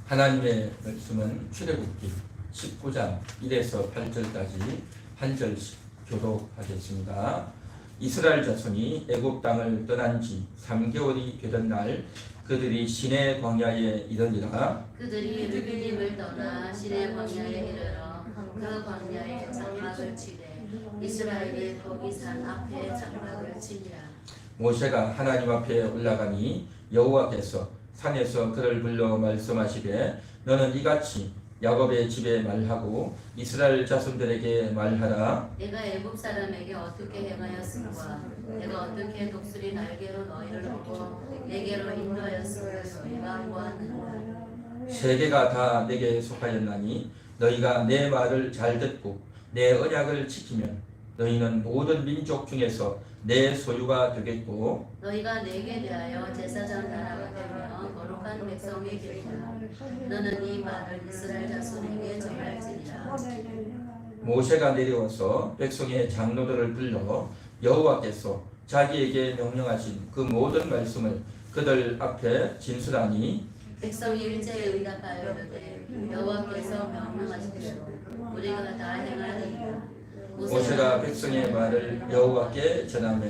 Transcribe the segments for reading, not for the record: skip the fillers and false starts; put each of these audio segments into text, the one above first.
하나님의 말씀은 출애굽기 19장 1에서 8절까지 한 절씩 교독하겠습니다. 이스라엘 자손이 애굽 땅을 떠난 지 3개월이 되던 날 그들이 시내 광야에 이르니라. 그들이 르비딤을 떠나 시내 광야에 이르러 그 광야에 장막을 치되 이스라엘이 거기 산 앞에 장막을 치니라. 모세가 하나님 앞에 올라가니 여호와께서 산에서 그를 불러 말씀하시되 너는 이같이 야곱의 집에 말하고 이스라엘 자손들에게 말하라. 내가 애굽 사람에게 어떻게 행하였음과 내가 어떻게 독수리 날개로 너희를 놓고 내게로 인도하였음을 너희가 보았느니라. 세계가 다 내게 속하였나니 너희가 내 말을 잘 듣고 내 언약을 지키면 너희는 모든 민족 중에서 내 소유가 되겠고 너희가 내게 대하여 제사장 나라가 되며 거룩한 백성이 되리라. 너는 이 말을 이스라엘 자손에게 전할지니라. 모세가 내려와서 백성의 장로들을 불러 여호와께서 자기에게 명령하신 그 모든 말씀을 그들 앞에 진술하니 백성이 일제에 응답하여 이르되 여호와께서 명령하신 대로 우리가 다 행하리이다. 모세가 백성의 말을 여호와께 전하며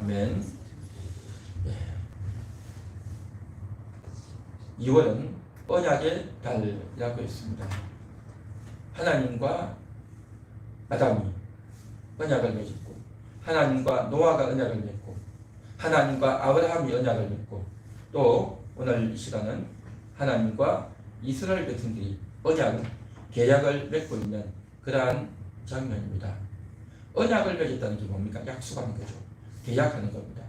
아멘. 2월은 언약의 달이라고 했습니다. 하나님과 아담이 언약을 맺었고 하나님과 노아가 언약을 맺고 하나님과 아브라함이 언약을 맺고 또 오늘 이 시간은 하나님과 이스라엘 백성들이 언약을 계약을 맺고 있는 그러한 장면입니다. 언약을 맺었다는 게 뭡니까? 약속하는 거죠. 계약하는 겁니다.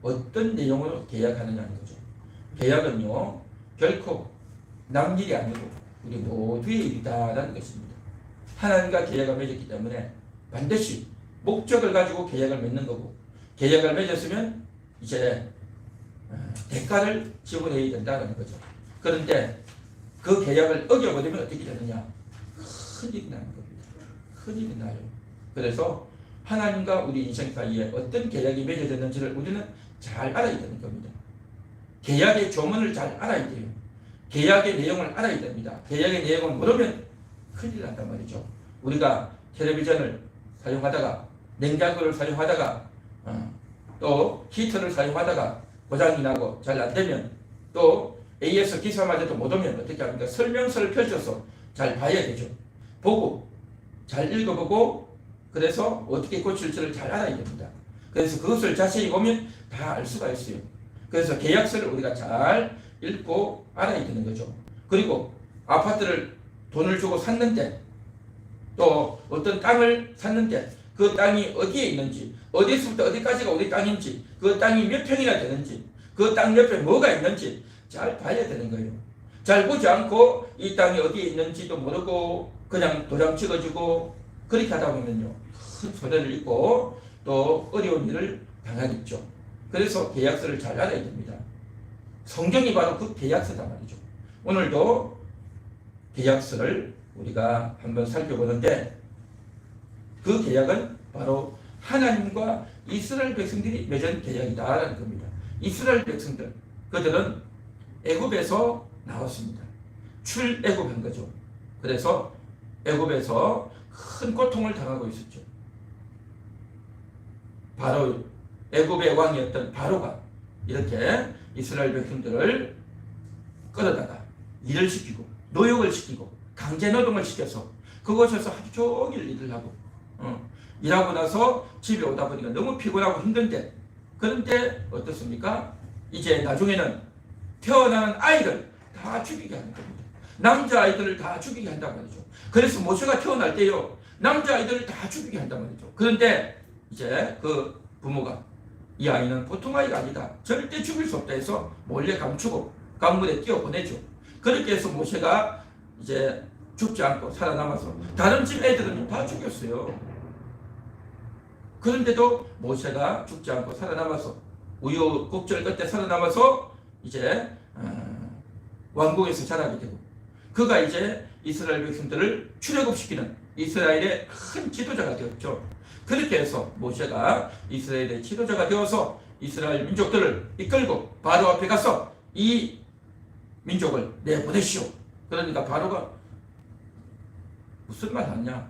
어떤 내용으로 계약하느냐는 거죠. 계약은요 결코 남 일이 아니고 우리 모두의 일이다라는 것입니다. 하나님과 계약을 맺었기 때문에 반드시 목적을 가지고 계약을 맺는 거고 계약을 맺었으면 이제 대가를 지불해야 된다는 거죠. 그런데 그 계약을 어겨버리면 어떻게 되느냐? 큰일이 나는 겁니다. 큰일이 나요. 그래서 하나님과 우리 인생 사이에 어떤 계약이 맺어졌는지를 우리는 잘 알아야 되는 겁니다. 계약의 조문을 잘 알아야 돼요. 계약의 내용을 알아야 됩니다. 계약의 내용을 모르면 큰일 난단 말이죠. 우리가 텔레비전을 사용하다가 냉장고를 사용하다가 또 히터를 사용하다가 고장이 나고 잘 안되면 또 AS 기사마저도 못 오면 어떻게 합니까? 설명서를 펼쳐서 잘 봐야 되죠. 보고 잘 읽어보고 그래서 어떻게 고칠지를 잘 알아야 됩니다. 그래서 그것을 자세히 보면 다 알 수가 있어요. 그래서 계약서를 우리가 잘 읽고 알아야 되는 거죠. 그리고 아파트를 돈을 주고 샀는데 또 어떤 땅을 샀는데 그 땅이 어디에 있는지 어디서부터 어디까지가 우리 땅인지 그 땅이 몇 평이나 되는지 그 땅 옆에 뭐가 있는지 잘 봐야 되는 거예요. 잘 보지 않고 이 땅이 어디에 있는지도 모르고 그냥 도장 찍어주고 그렇게 하다 보면요 큰 손해를 입고 또 어려운 일을 당하겠죠. 그래서 계약서를 잘 알아야 됩니다. 성경이 바로 그 계약서단 말이죠. 오늘도 계약서를 우리가 한번 살펴보는데 그 계약은 바로 하나님과 이스라엘 백성들이 맺은 계약이다라는 겁니다. 이스라엘 백성들 그들은 애굽에서 나왔습니다. 출애굽한 거죠. 그래서 애굽에서 큰 고통을 당하고 있었죠. 바로 애굽의 왕이었던 바로가 이렇게 이스라엘 백성들을 끌어다가 일을 시키고 노역을 시키고 강제 노동을 시켜서 그곳에서 하루 종일 일을 하고 일하고 나서 집에 오다 보니까 너무 피곤하고 힘든데 그런데 어떻습니까? 이제 나중에는 태어나는 아이를 다 죽이게 하는 겁니다. 남자아이들을 다 죽이게 한단 말이죠. 그래서 모세가 태어날 때요 남자아이들을 다 죽이게 한단 말이죠. 그런데 이제 그 부모가 이 아이는 보통 아이가 아니다. 절대 죽일 수 없다 해서 몰래 감추고 강물에 뛰어보내죠. 그렇게 해서 모세가 이제 죽지 않고 살아남아서 다른 집 애들은 다 죽였어요. 그런데도 모세가 죽지 않고 살아남아서 우여곡절 끝에 살아남아서 이제 왕국에서 자라게 되고 그가 이제 이스라엘 백성들을 출애굽시키는 이스라엘의 큰 지도자가 되었죠. 그렇게 해서 모세가 이스라엘의 지도자가 되어서 이스라엘 민족들을 이끌고 바로 앞에 가서 이 민족을 내보내시오. 그러니까 바로가 무슨 말 하냐,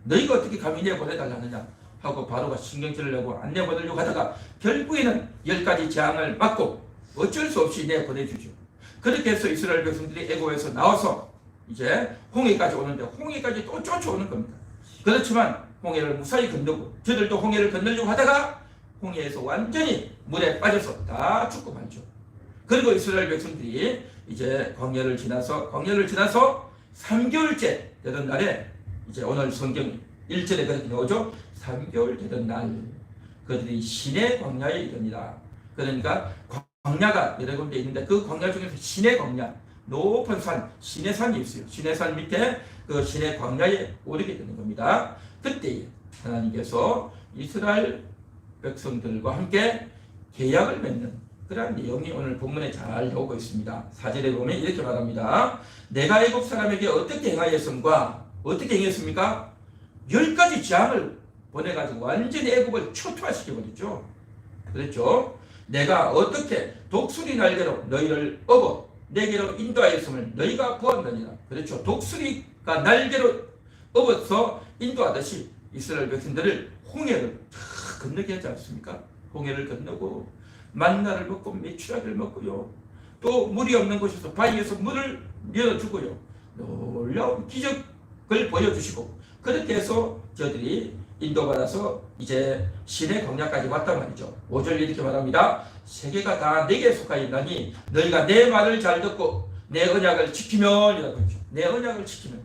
너희가 어떻게 감히 내보내달라느냐 하고 바로가 신경질을 내고 안 내보내려고 하다가 결국에는 10가지 재앙을 맞고 어쩔 수 없이 내보내주죠. 그렇게 해서 이스라엘 백성들이 애굽에서 나와서 이제 홍해까지 오는데 홍해까지 또 쫓아오는 겁니다. 그렇지만 홍해를 무사히 건너고 저들도 홍해를 건너려고 하다가 홍해에서 완전히 물에 빠져서 다 죽고 말죠. 그리고 이스라엘 백성들이 이제 광야를 지나서 3개월째 되던 날에 이제 오늘 성경 1절에 그렇게 나오죠. 3개월 되던 날 그들이 시내 광야에 이릅니다. 그러니까 광야가 여러 군데 있는데 그 광야 중에서 시내 광야, 높은 산, 시내산이 있어요. 시내산 밑에 그 시내 광야에 오르게 되는 겁니다. 그때 하나님께서 이스라엘 백성들과 함께 계약을 맺는 그러한 내용이 오늘 본문에 잘 나오고 있습니다. 4절에 보면 이렇게 말합니다. 내가 애굽 사람에게 어떻게 행하였음과 어떻게 행했습니까? 10가지 재앙을 보내가지고 완전히 애굽을 초토화시켜버렸죠. 그랬죠. 내가 어떻게 독수리 날개로 너희를 업어 내게로 인도하였음을 너희가 보았느니라. 그렇죠. 독수리가 날개로 업어서 인도하듯이 이스라엘 백성들을 홍해를 다 건너게 하지 않습니까? 홍해를 건너고 만나를 먹고 메추라기를 먹고요. 또 물이 없는 곳에서 바위에서 물을 밀어주고요. 놀라운 기적을 보여주시고 그렇게 해서 저들이 인도받아서 이제 시내 광야까지 왔단 말이죠. 5절 이렇게 말합니다. 세계가 다 내게 속하여 있나니 너희가 내 말을 잘 듣고 내 언약을 지키면 이라고 했죠. 내 언약을 지키면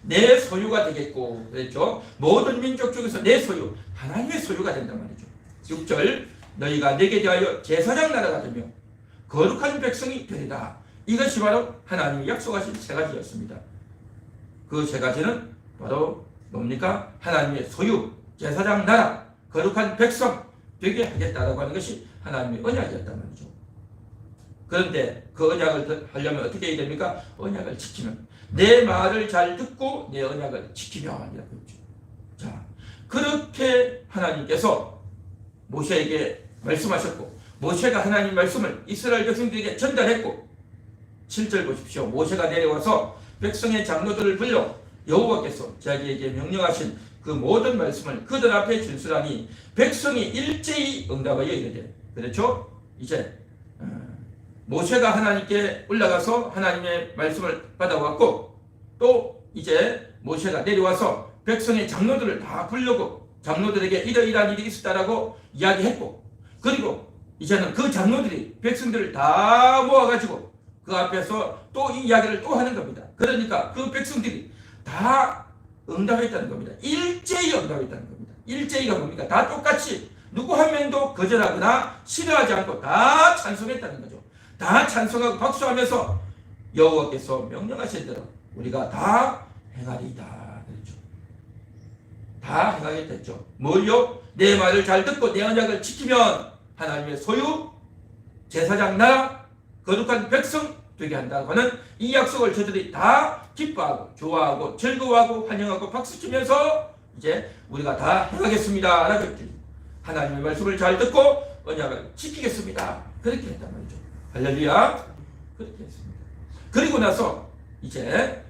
내 소유가 되겠고 그랬죠. 모든 민족 중에서 내 소유, 하나님의 소유가 된단 말이죠. 6절 너희가 내게 대하여 제사장 나라가 되며 거룩한 백성이 되리라. 이것이 바로 하나님이 약속하신 세 가지였습니다. 그 세 가지는 바로 뭡니까? 하나님의 소유, 제사장 나라, 거룩한 백성 되게 하겠다라고 하는 것이 하나님의 언약이었단 말이죠. 그런데 그 언약을 하려면 어떻게 해야 됩니까? 언약을 지키면, 내 말을 잘 듣고 내 언약을 지키면 이라고 했죠. 자, 그렇게 하나님께서 모세에게 말씀하셨고 모세가 하나님 말씀을 이스라엘 백성들에게 전달했고 7절 보십시오. 모세가 내려와서 백성의 장로들을 불러 여호와께서 자기에게 명령하신 그 모든 말씀을 그들 앞에 진술하니 백성이 일제히 응답하여 이르되. 그렇죠? 이제 모세가 하나님께 올라가서 하나님의 말씀을 받아왔고 또 이제 모세가 내려와서 백성의 장로들을 다 불르고 장로들에게 이러이러한 일이 있었다라고 이야기했고 그리고 이제는 그 장로들이 백성들을 다 모아가지고 그 앞에서 또 이 이야기를 또 하는 겁니다. 그러니까 그 백성들이 다 응답했다는 겁니다. 일제히 응답했다는 겁니다. 일제히가 뭡니까? 다 똑같이 누구 한 명도 거절하거나 싫어하지 않고 다 찬송했다는 거죠. 다 찬송하고 박수하면서 여호와께서 명령하신 대로 우리가 다 행하리이다. 그렇죠. 다 행하겠다 했죠. 뭘요? 내 말을 잘 듣고 내 언약을 지키면 하나님의 소유, 제사장 나라, 거룩한 백성 되게 한다고 하는 이 약속을 저들이 다 기뻐하고 좋아하고 즐거워하고 환영하고 박수치면서 이제 우리가 다 행하겠습니다 라고 했죠. 하나님의 말씀을 잘 듣고 언약을 지키겠습니다. 그렇게 했단 말이죠. 할렐루야. 그렇게 했습니다. 그리고 나서 이제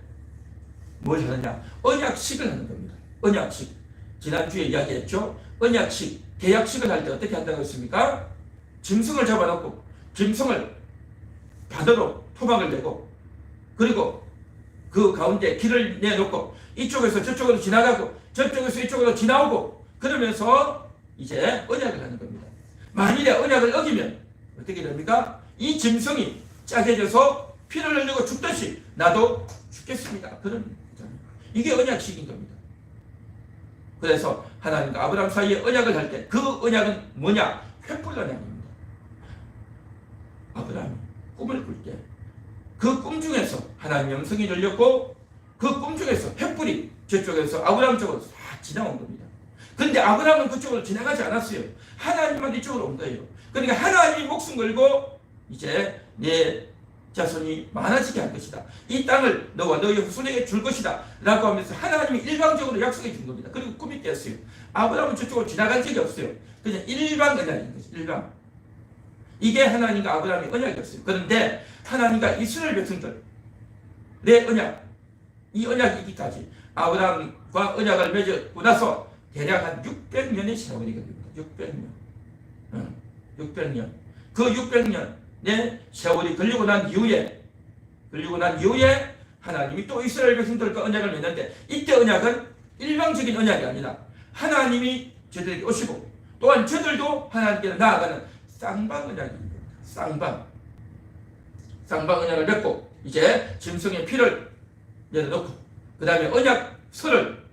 뭘 하느냐? 언약식을 하는 겁니다. 언약식. 지난주에 이야기했죠. 언약식, 계약식을 할 때 어떻게 한다고 했습니까? 짐승을 잡아놓고 짐승을 바다로 토막을 내고 그리고 그 가운데 길을 내놓고 이쪽에서 저쪽으로 지나가고 저쪽에서 이쪽으로 지나오고 그러면서 이제 언약을 하는 겁니다. 만일에 언약을 어기면 어떻게 됩니까? 이 짐승이 짜게져서 피를 흘리고 죽듯이 나도 죽겠습니다. 그런 거잖아요. 이게 언약식인 겁니다. 그래서 하나님과 아브라함 사이에 언약을 할 때 그 언약은 뭐냐? 횃불 언약입니다. 아브라함이 꿈을 꿀 때 그 꿈 중에서 하나님 영성이 들렸고 그 꿈 중에서 횃불이 저쪽에서 아브라함 쪽으로 싹 지나온 겁니다. 그런데 아브라함은 그쪽으로 지나가지 않았어요. 하나님만 이쪽으로 온 거예요. 그러니까 하나님이 목숨 걸고 이제 내 자손이 많아지게 할 것이다. 이 땅을 너와 너희 후손에게 줄 것이다. 라고 하면서 하나님이 일방적으로 약속해 준 겁니다. 그리고 꿈이 깨었어요. 아브라함은 저쪽으로 지나간 적이 없어요. 그냥 일방 언약인 거죠. 일방. 이게 하나님과 아브라함의 언약이었어요. 그런데 하나님과 이스라엘 백성들 내 언약, 이 언약이 있기까지 아브라함과 언약을 맺고 나서 대략 한 600년의 세월이 걸립니다. 600년. 600년. 그 600년의 세월이 걸리고 난 이후에 하나님이 또 이스라엘 백성들과 언약을 맺는데, 이때 언약은 일방적인 언약이 아니라 하나님이 저들에게 오시고 또한 저들도 하나님께 나아가는 쌍방 언약입니다. 쌍방 언약을 맺고 이제 짐승의 피를 내려놓고 그 다음에 언약서를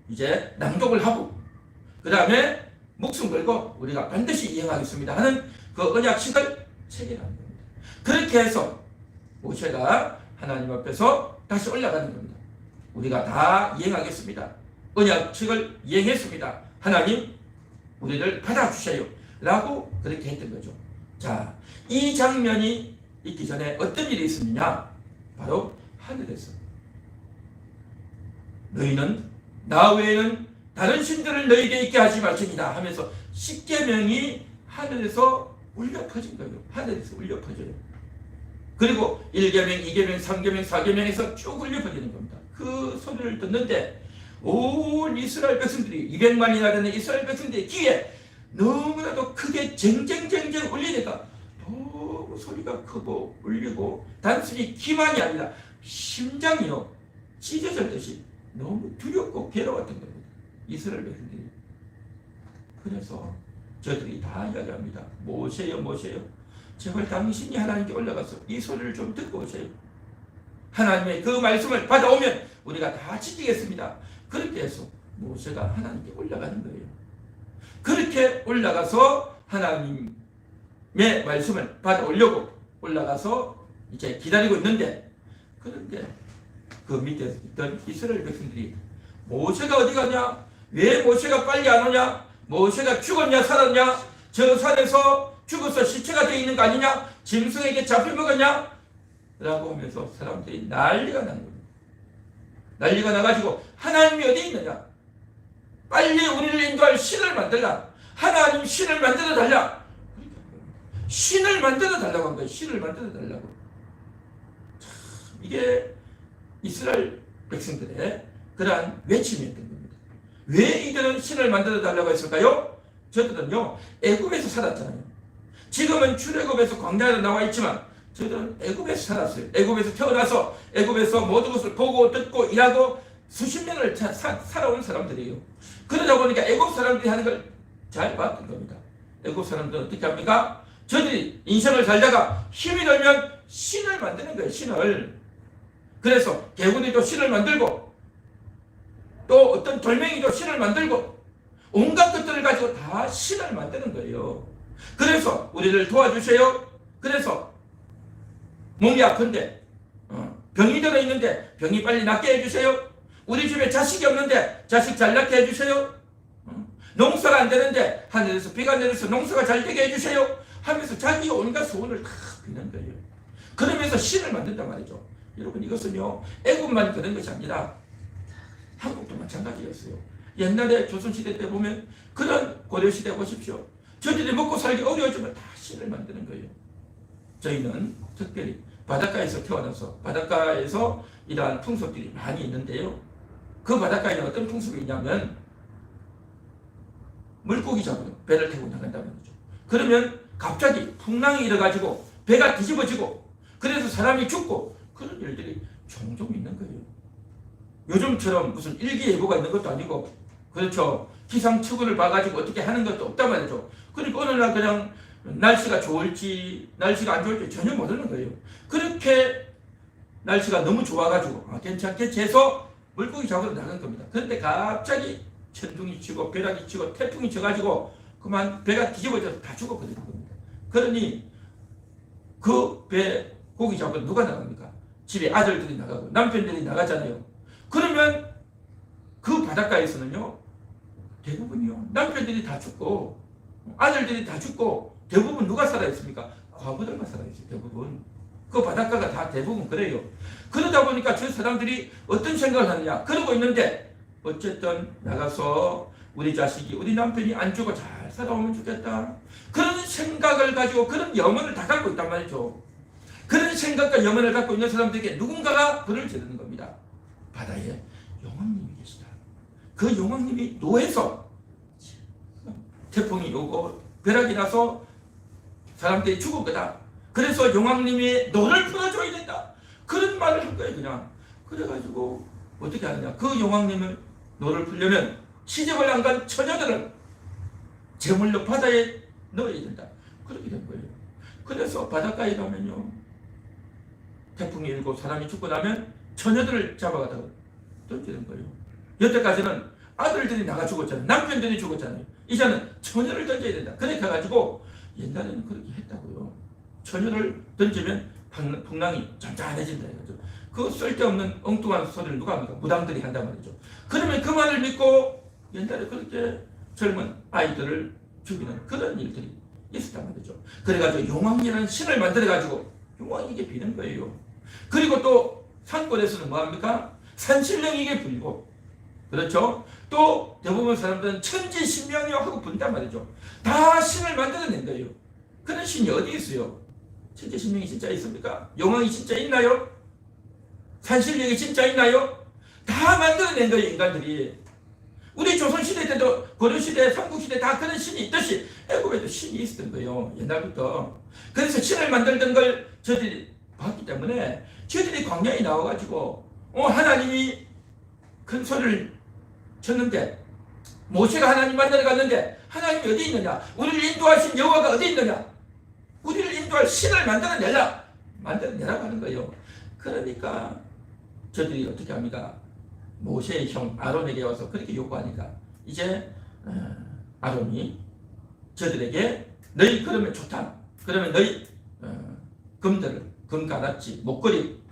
이제 낭독을 하고 그 다음에 목숨 걸고 우리가 반드시 이행하겠습니다 하는 그 언약식을 체결하는 겁니다. 그렇게 해서 모세가 하나님 앞에서 다시 올라가는 겁니다. 우리가 다 이행하겠습니다. 언약식을 이행했습니다. 하나님 우리를 받아주세요 라고 그렇게 했던 거죠. 자, 이 장면이 있기 전에 어떤 일이 있었느냐? 바로 하늘에서 너희는 나 외에는 다른 신들을 너희에게 있게 하지 말지니라 하면서 십계명이 하늘에서 울려 퍼진 거예요. 하늘에서 울려 퍼져요. 그리고 1계명, 2계명, 3계명, 4계명에서 쭉 울려 퍼지는 겁니다. 그 소리를 듣는데 온 이스라엘 백성들이 200만이나 되는 이스라엘 백성들의 귀에 너무나도 크게 쟁쟁쟁쟁 울리니까 너무 소리가 크고 울리고 단순히 귀만이 아니라 심장이요 찢어졌듯이 너무 두렵고 괴로웠던 겁니다. 이스라엘 백성들이. 그래서 저들이 다 이야기합니다. 모세요 모세요, 제발 당신이 하나님께 올라가서 이 소리를 좀 듣고 오세요. 하나님의 그 말씀을 받아오면 우리가 다 지키겠습니다. 그렇게 해서 모세가 하나님께 올라가는 거예요. 그렇게 올라가서 하나님의 말씀을 받아오려고 올라가서 이제 기다리고 있는데, 그런데 그 밑에 있던 이스라엘 백성들이 모세가 어디 가냐? 왜 모세가 빨리 안 오냐? 모세가 죽었냐 살았냐? 저 산에서 죽어서 시체가 되어 있는 거 아니냐? 짐승에게 잡혀먹었냐? 라고 하면서 사람들이 난리가 나는 겁니다. 난리가 나가지고 하나님이 어디 있느냐? 빨리 우리를 인도할 신을 만들라. 하나님 신을 만들어 달라. 신을 만들어 달라고 한 거예요. 신을 만들어 달라고. 참, 이게 이스라엘 백성들의 그러한 외침이었던 겁니다. 왜 이들은 신을 만들어 달라고 했을까요? 저들은요 애굽에서 살았잖아요. 지금은 출애굽에서 광야로 나와 있지만 저들은 애굽에서 살았어요. 애굽에서 태어나서 애굽에서 모든 것을 보고 듣고 일하고 수십 년을 살아온 사람들이에요. 그러다 보니까 애굽 사람들이 하는 걸 잘 봤던 겁니다. 애굽 사람들은 어떻게 합니까? 저들이 인생을 살다가 힘이 들면 신을 만드는 거예요. 신을. 그래서 개구리도 신을 만들고 또 어떤 돌멩이도 신을 만들고 온갖 것들을 가지고 다 신을 만드는 거예요. 그래서 우리를 도와주세요. 그래서 몸이 아픈데 병이 들어있는데 병이 빨리 낫게 해주세요. 우리 집에 자식이 없는데 자식 잘 낳게 해주세요. 농사가 안 되는데 하늘에서 비가 내려서 농사가 잘 되게 해주세요 하면서 자기가 온갖 소원을 다 비는 거예요. 그러면서 신을 만든단 말이죠. 여러분, 이것은요 애굽만 그런 것이 아니라 한국도 마찬가지였어요. 옛날에 조선시대 때 보면 그런 고려시대 보십시오. 저들이 먹고 살기 어려워지면 다 신을 만드는 거예요. 저희는 특별히 바닷가에서 태어나서 바닷가에서 이러한 풍습들이 많이 있는데요. 그 바닷가에는 어떤 풍습이 있냐면 물고기 잡으러 배를 타고 나간다는 거죠. 그러면 갑자기 풍랑이 일어가지고 배가 뒤집어지고 그래서 사람이 죽고 그런 일들이 종종 있는 거예요. 요즘처럼 무슨 일기예보가 있는 것도 아니고, 그렇죠, 기상특보를 봐가지고 어떻게 하는 것도 없단 말이죠. 그러니까 어느 날 그냥 날씨가 좋을지 날씨가 안 좋을지 전혀 모르는 거예요. 그렇게 날씨가 너무 좋아가지고 괜찮겠지 해서 물고기 잡으러 나간 겁니다. 그런데 갑자기 천둥이 치고 벼락이 치고 태풍이 쳐가지고 그만 배가 뒤집어져서 다 죽어버리는 겁니다. 그러니 그 배 고기 잡으러 누가 나갑니까? 집에 아들들이 나가고 남편들이 나가잖아요. 그러면 그 바닷가에서는요 대부분이요 남편들이 다 죽고 아들들이 다 죽고 대부분 누가 살아있습니까? 과부들만 살아있어요. 대부분 그 바닷가가 다 대부분 그래요. 그러다 보니까 저 사람들이 어떤 생각을 하느냐, 그러고 있는데 어쨌든 나가서 우리 자식이 우리 남편이 안 죽어 잘 살아오면 좋겠다. 그런 생각을 가지고 그런 염원을 다 갖고 있단 말이죠. 그런 생각과 염원을 갖고 있는 사람들에게 누군가가 불을 지르는 겁니다. 바다에 용왕님이 계시다. 그 용왕님이 노해서 태풍이 오고 벼락이 나서 사람들이 죽을 거다. 그래서 용왕님이 노를 풀어줘야 된다. 그런 말을 한 거예요. 그냥. 그래가지고 어떻게 하느냐. 그 용왕님을 노를 풀려면 시집을 안 간 처녀들을 제물로 바다에 넣어야 된다. 그렇게 된 거예요. 그래서 바닷가에 가면요, 태풍이 일고 사람이 죽고 나면 처녀들을 잡아가다가 던지는 거예요. 여태까지는 아들들이 나가 죽었잖아요. 남편들이 죽었잖아요. 이제는 처녀를 던져야 된다. 그렇게 해가지고 옛날에는 그렇게 했다고요. 처녀를 던지면 풍랑이 잔잔해진다 이거죠. 그 쓸데없는 엉뚱한 소리를 누가 합니까? 무당들이 한단 말이죠. 그러면 그 말을 믿고 옛날에 그렇게 젊은 아이들을 죽이는 그런 일들이 있었단 말이죠. 그래가지고 용왕이라는 신을 만들어가지고 용왕에게 비는 거예요. 그리고 또 산골에서는 뭐합니까? 산신령에게 빌고, 그렇죠? 또 대부분 사람들은 천지신명이요 하고 부른단 말이죠. 다 신을 만들어낸 거예요. 그런 신이 어디 있어요? 천지신명이 진짜 있습니까? 용왕이 진짜 있나요? 산신령이 진짜 있나요? 다 만들어낸 거예요, 인간들이. 우리 조선시대 때도 고려시대, 삼국시대 다 그런 신이 있듯이 애국에도 신이 있었던 거예요, 옛날부터. 그래서 신을 만들던 걸 저들이 봤기 때문에 저들이 광야에 나와가지고 하나님이 큰 소리를 쳤는데, 모세가 하나님 만나러 갔는데 하나님이 어디 있느냐? 우리를 인도하신 여호와가 어디 있느냐? 우리를 인도할 신을 만들어내라고 하는 거예요. 그러니까 저들이 어떻게 합니까? 모세의 형 아론에게 와서 그렇게 요구하니까 이제 아론이 저들에게 너희 그러면 좋다. 그러면 너희 금들을, 금가락지, 목걸이,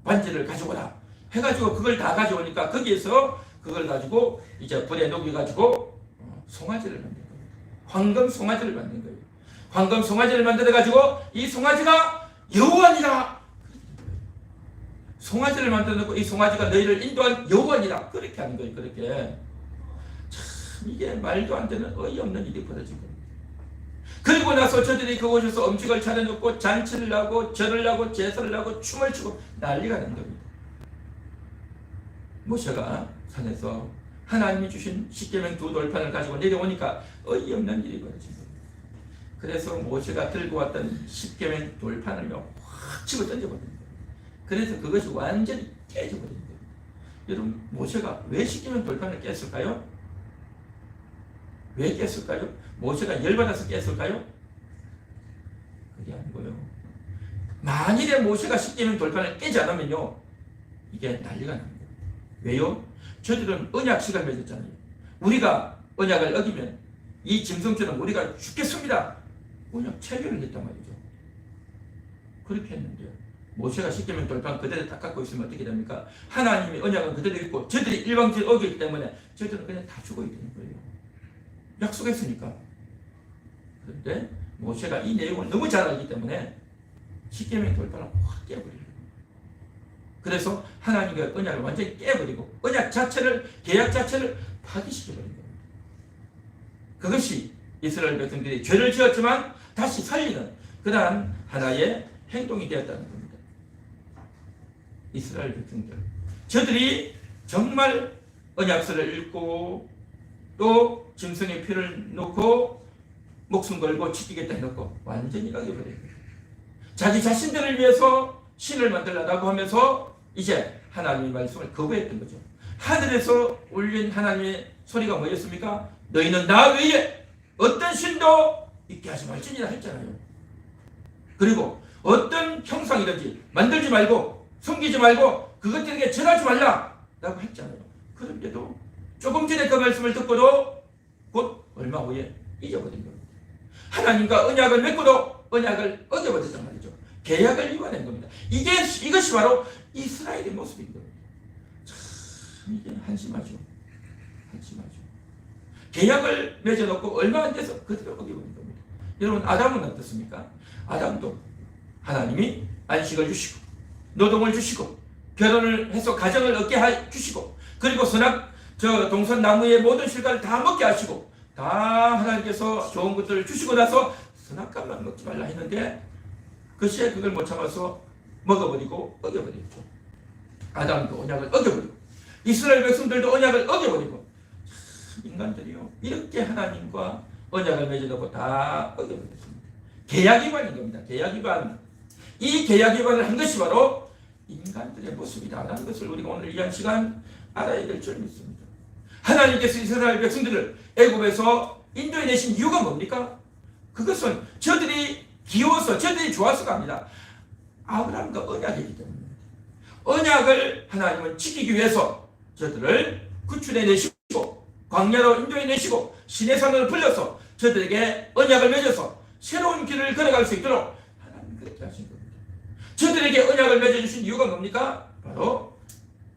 반지를 가져오라 해가지고 그걸 다 가져오니까 거기에서 그걸 가지고 이제 불에 녹여가지고 송아지를 만든 거예요. 황금 송아지를 만든 거예요. 황금 송아지를 만들어가지고 이 송아지가 여호와니라. 송아지를 만들어놓고 이 송아지가 너희를 인도한 여호와니라. 그렇게 하는 거예요. 그렇게. 참 이게 말도 안 되는 어이없는 일이 벌어진 겁니다. 그리고 나서 저들이 그곳에서 음식을 차려놓고 잔치를 하고 절을 하고 제사를 하고 춤을 추고 난리가 난 겁니다. 모세가 산에서 하나님이 주신 십계명 두 돌판을 가지고 내려오니까 어이없는 일이 벌어진 겁니다. 그래서 모세가 들고 왔던 십계명 돌판을 확 치고 던져버린 거예요. 그래서 그것이 완전히 깨져버린 거예요. 여러분, 모세가 왜 십계명 돌판을 깼을까요? 왜 깼을까요? 모세가 열받아서 깼을까요? 그게 아니고요. 만일에 모세가 십계명 돌판을 깨지 않으면요, 이게 난리가 납니다. 왜요? 저들은 언약식을 맺었잖아요. 우리가 언약을 어기면 이 짐승처럼 우리가 죽겠습니다. 언약 체결을 했단 말이죠. 그렇게 했는데요. 모세가 십계명 돌판 그대로 딱 갖고 있으면 어떻게 됩니까? 하나님의 언약은 그대로 있고 저들이 일방적인 어기기 때문에 저들은 그냥 다 죽어야 되는 거예요. 약속했으니까. 그런데 모세가 이 내용을 너무 잘 알기 때문에 십계명 돌판을 확 깨버려요. 그래서 하나님과 언약을 완전히 깨버리고 언약 자체를, 계약 자체를 파기시켜버린 겁니다. 그것이 이스라엘 백성들이 죄를 지었지만 다시 살리는 그러한 하나의 행동이 되었다는 겁니다. 이스라엘 백성들, 저들이 정말 언약서를 읽고 또 짐승의 피를 놓고 목숨 걸고 지키겠다 해놓고 완전히 어겨버린 거예요. 자기 자신들을 위해서 신을 만들려고 하면서 이제 하나님의 말씀을 거부했던 거죠. 하늘에서 울린 하나님의 소리가 뭐였습니까? 너희는 나 외에 어떤 신도 있게 하지 말지니라 했잖아요. 그리고 어떤 형상이든지 만들지 말고 숨기지 말고 그것들에게 절하지 말라 라고 했잖아요. 그런데도 조금 전에 그 말씀을 듣고도 곧 얼마 후에 잊어버린 겁니다. 하나님과 언약을 맺고도 언약을 어겨버렸단 말이죠. 계약을 위반한 겁니다. 이것이 바로 이스라엘의 모습인 겁니다. 참 이게 한심하죠. 한심하죠. 계약을 맺어놓고 얼마 안 돼서 그대로 어겨버린 겁니다. 여러분, 아담은 어떻습니까? 아담도 하나님이 안식을 주시고 노동을 주시고 결혼을 해서 가정을 얻게 해주시고 그리고 동선 나무의 모든 실과를 다 먹게 하시고 다 하나님께서 좋은 것들을 주시고 나서 선악과만 먹지 말라 했는데 그시에 그걸 못 참아서 먹어버리고 어겨버렸죠. 아담도 언약을 어겨버리고 이스라엘 백성들도 언약을 어겨버리고 인간들이요 이렇게 하나님과 언약을 맺어놓고 다 어겨버렸습니다. 계약 위반인 겁니다. 계약 위반. 이 계약 위반을 한 것이 바로 인간들의 모습이다라는 것을 우리가 오늘 이 한 시간 알아야 될 줄 믿습니다. 하나님께서 이스라엘 백성들을 애굽에서 인도해내신 이유가 뭡니까? 그것은 저들이 귀여워서 저들이 좋아서가 아니라 아브라함과 언약이기 때문입니다. 언약을 하나님은 지키기 위해서 저들을 구출해내시고 광야로 인도해내시고 시내산으로 불러서 저들에게 언약을 맺어서 새로운 길을 걸어갈 수 있도록 하나님 그렇게 하신 겁니다. 저들에게 언약을 맺어주신 이유가 뭡니까? 바로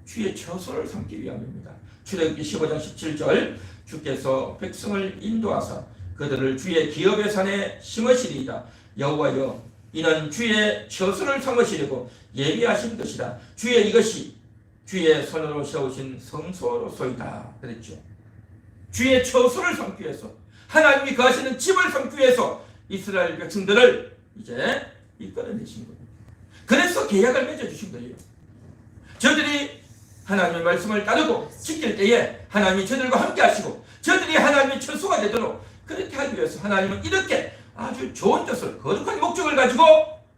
주의 처소를 삼기 위함입니다. 출애굽기 15장 17절 주께서 백성을 인도하사 그들을 주의 기업의 산에 심으시리이다. 여호와여 이는 주의 처소를 삼으시려고 예비하신 것이다. 주의 이것이 주의 손으로 세우신 성소로소이다. 그랬죠. 주의 처소를 삼기 위해서 하나님이 거하시는 집을 삼기 위해서 이스라엘 백성들을 이제 이끌어내신 겁니다. 그래서 계약을 맺어주신 거예요. 저들이 하나님의 말씀을 따르고 지킬 때에 하나님이 저들과 함께 하시고 저들이 하나님의 처소가 되도록 그렇게 하기 위해서 하나님은 이렇게 아주 좋은 뜻을 거룩한 목적을 가지고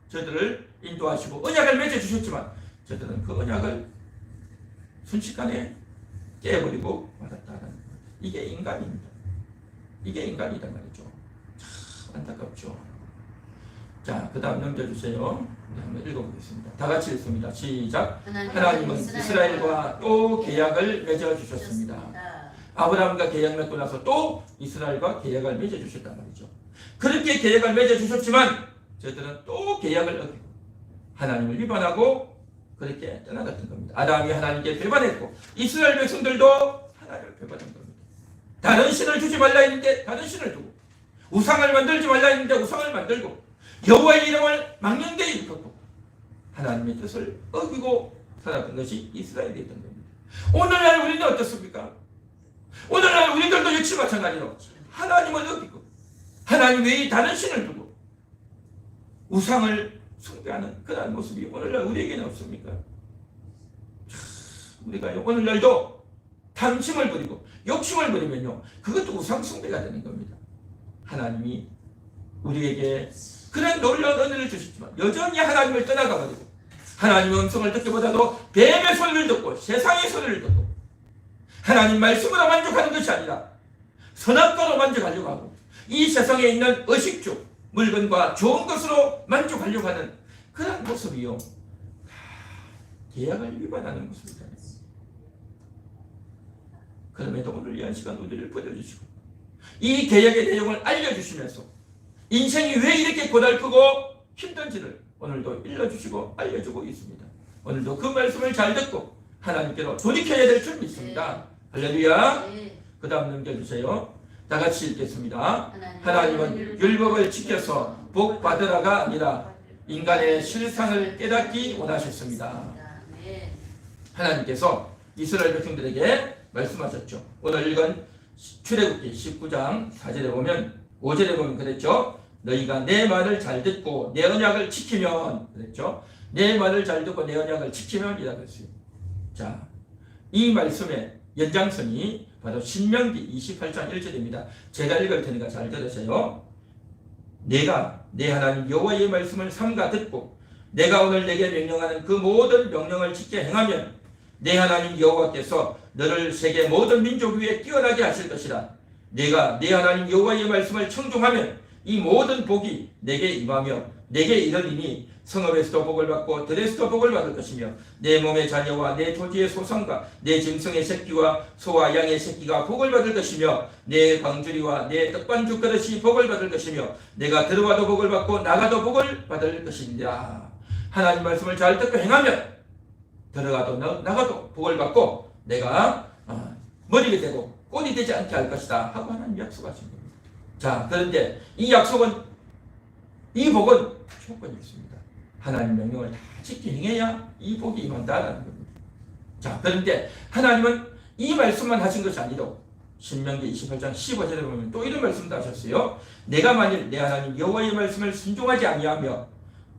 저들을 인도하시고 언약을 맺어주셨지만 저들은 그 언약을 순식간에 깨버리고 말았다는 거예요. 이게 인간입니다. 이게 인간이란 말이죠. 참 안타깝죠. 자, 그 다음 넘겨주세요. 네, 한번 읽어보겠습니다. 다 같이 읽습니다. 시작. 하나님은 이스라엘과 또 계약을 맺어주셨습니다. 아브라함과 계약 맺고 나서 또 이스라엘과 계약을 맺어주셨단 말이죠. 그렇게 계약을 맺어주셨지만 저들은 또 계약을 어기고 하나님을 위반하고 그렇게 떠나갔던 겁니다. 아담이 하나님께 배반했고 이스라엘 백성들도 하나님을 배반한 겁니다. 다른 신을 주지 말라 했는데 다른 신을 두고 우상을 만들지 말라 했는데 우상을 만들고 여호와의 이름을 망령되이 일컫고 하나님의 뜻을 어기고 살았던 것이 이스라엘이었던 겁니다. 오늘날 우리는 어떻습니까? 오늘날 우리들도 역시 마찬가지로 하나님을 어기고 하나님 외에 다른 신을 두고 우상을 숭배하는 그런 모습이 오늘날 우리에게는 없습니까? 우리가 오늘날도 탐심을 부리고 욕심을 부리면요 그것도 우상 숭배가 되는 겁니다. 하나님이 우리에게 그런 놀라운 은혜를 주셨지만 여전히 하나님을 떠나가버리고 하나님의 음성을 듣기보다도 뱀의 소리를 듣고 세상의 소리를 듣고 하나님 말씀으로 만족하는 것이 아니라 선악과로 만족하려고 하고 이 세상에 있는 의식주 물건과 좋은 것으로 만족하려고 하는 그런 모습이요 다 계약을 위반하는 모습이다. 그럼에도 오늘 이 한 시간 우리를 보여주시고 이 계약의 내용을 알려주시면서 인생이 왜 이렇게 고달프고 힘든지를 오늘도 일러주시고 알려주고 있습니다. 오늘도 그 말씀을 잘 듣고 하나님께로 돌이켜야 될 줄 믿습니다. 할렐루야. 그 다음 넘겨주세요. 다 같이 읽겠습니다. 하나님은 율법을 지켜서 복 받으라가 아니라 인간의 실상을 깨닫기 원하셨습니다. 하나님께서 이스라엘 백성들에게 말씀하셨죠. 오늘 읽은 출애굽기 19장 4절에 보면 5절에 보면 그랬죠. 너희가 내 말을 잘 듣고 내 언약을 지키면 그랬죠. 내 말을 잘 듣고 내 언약을 지키면 이라고 했어요. 자, 이 말씀의 연장선이 바로 신명기 28장 1절입니다. 제가 읽을 테니까 잘 들으세요. 내가 내 하나님 여호와의 말씀을 삼가 듣고 내가 오늘 내게 명령하는 그 모든 명령을 지켜 행하면 내 하나님 여호와께서 너를 세계 모든 민족 위에 뛰어나게 하실 것이라. 내가 내 하나님 여호와의 말씀을 청종하면 이 모든 복이 내게 임하며 내게 이르리니 성읍에서도 복을 받고 들에서도 복을 받을 것이며 내 몸의 자녀와 내 토지의 소산과 내 짐승의 새끼와 소와 양의 새끼가 복을 받을 것이며 내 광주리와 내 떡반죽 그릇이 복을 받을 것이며 내가 들어와도 복을 받고 나가도 복을 받을 것이니라. 하나님 말씀을 잘 듣고 행하면 들어가도 나가도 복을 받고 내가 머리가 되고 꼴이 되지 않게 할 것이다 하고 하나님 약속하신 겁니다. 자, 그런데 이 약속은 이 복은 조건이 있습니다. 하나님 명령을 다 지켜 행해야 이 복이 임한다라는 겁니다. 자, 그런데 하나님은 이 말씀만 하신 것이 아니라 신명기 28장 15절에 보면 또 이런 말씀도 하셨어요. 내가 만일 내 하나님 여호와의 말씀을 순종하지 아니하며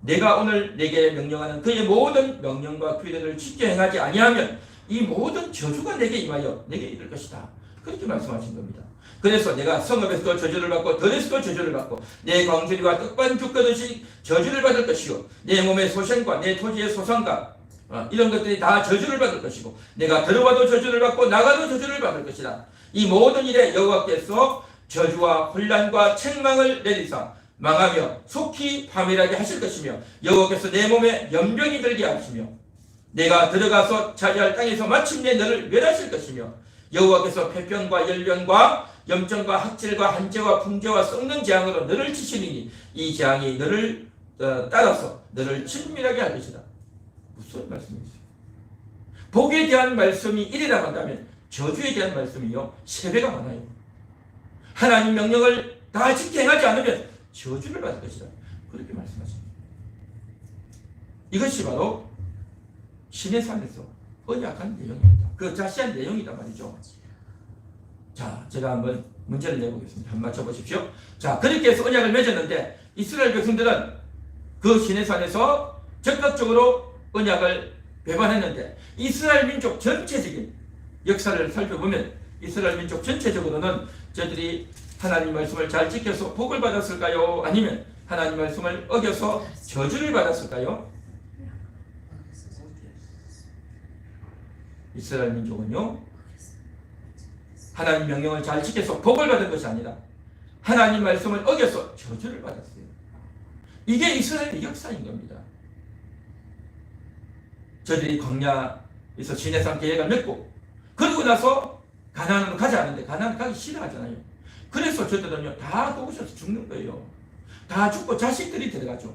내가 오늘 내게 명령하는 그의 모든 명령과 규례를 지켜 행하지 아니하면 이 모든 저주가 내게 임하여 내게 이를 것이다. 그렇게 말씀하신 겁니다. 그래서 내가 성읍에서도 저주를 받고 들에서도 저주를 받고 내 광주리와 떡반 죽거듯이 저주를 받을 것이요 내 몸의 소생과 내 토지의 소상과 이런 것들이 다 저주를 받을 것이고 내가 들어와도 저주를 받고 나가도 저주를 받을 것이다. 이 모든 일에 여호와께서 저주와 혼란과 책망을 내리사 망하며 속히 파멸하게 하실 것이며 여호와께서 내 몸에 연병이 들게 하시며 내가 들어가서 차지할 땅에서 마침내 너를 멸하실 것이며 여호와께서 폐병과 열병과 염증과 학질과 한재와 풍재와 썩는 재앙으로 너를 치시리니 이 재앙이 너를 따라서 너를 친밀하게 할 것이다. 무슨 말씀이세요? 복에 대한 말씀이 1이라고 한다면 저주에 대한 말씀이요 3배가 많아요. 하나님 명령을 다 지켜 행하지 않으면 저주를 받을 것이다. 그렇게 말씀하십니다. 이것이 바로 신의 산에서 언약한 내용입니다. 그 자세한 내용이다 말이죠. 자, 제가 한번 문제를 내보겠습니다. 한번 맞춰보십시오. 자, 그렇게 해서 언약을 맺었는데 이스라엘 백성들은 그 신의 산에서 적극적으로 언약을 배반했는데 이스라엘 민족 전체적인 역사를 살펴보면 이스라엘 민족 전체적으로는 저들이 하나님 말씀을 잘 지켜서 복을 받았을까요? 아니면 하나님 말씀을 어겨서 저주를 받았을까요? 이스라엘 민족은요 하나님 명령을 잘 지켜서 복을 받은 것이 아니라 하나님 말씀을 어겨서 저주를 받았어요. 이게 이스라엘의 역사인 겁니다. 저들이 광야에서 시내산 계획을 맺고 그리고 나서 가나안으로 가지 않는데 가나안 가기 싫어하잖아요. 그래서 저들은요 다 거기서 죽는 거예요. 다 죽고 자식들이 들어가죠.